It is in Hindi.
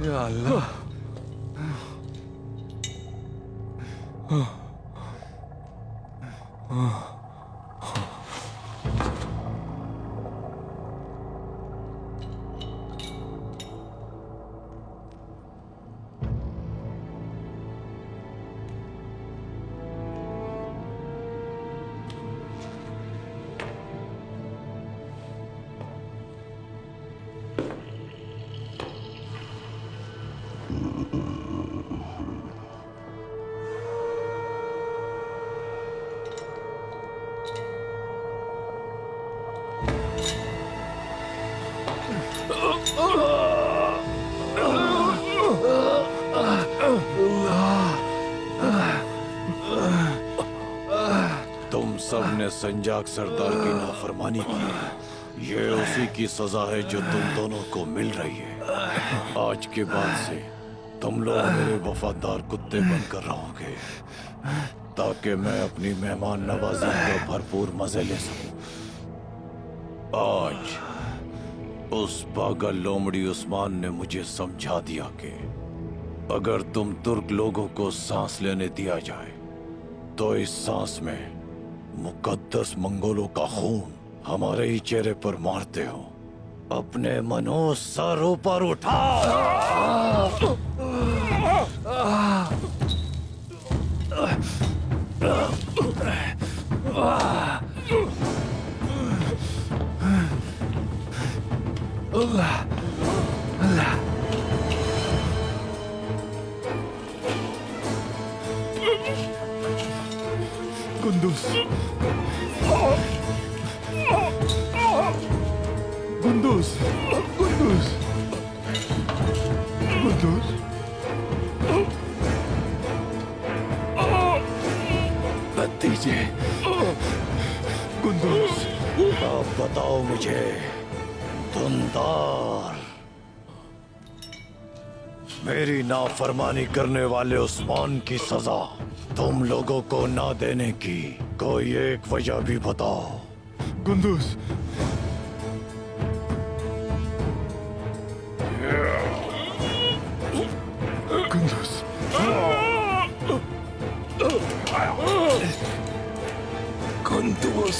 Ya Allah. तुम सब ने संजाक सरदार की नाफरमानी की। ये उसी की सजा है जो तुम दोनों को मिल रही है। आज के बाद से तुम लोग मेरे वफादार कुत्ते बनकर रहोगे, ताकि मैं अपनी मेहमान नवाजी का भरपूर मजे ले सकूं। आज उस पागल लोमड़ी उस्मान ने मुझे समझा दिया कि अगर तुम तुर्क लोगों को सांस लेने दिया जाए तो इस सांस में मुकद्दस मंगोलों का खून हमारे ही चेहरे पर मारते हो। अपने मनो सर ऊपर उठाओ। Allah. Allah. Gunduz. Gunduz. Gunduz. Gunduz. भतीजे गुंदूज। अब बताओ मुझे दुंदार, मेरी नाफरमानी करने वाले उस्मान की सजा तुम लोगों को ना देने की कोई एक वजह भी बताओ। गुंदूज। गुंदूज। गुंदूज।